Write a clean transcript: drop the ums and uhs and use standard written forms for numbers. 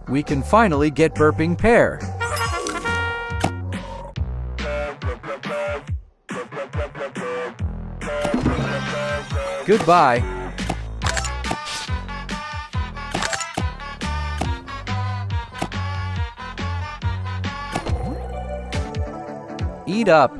We can finally get burping pear. Goodbye. Eat up.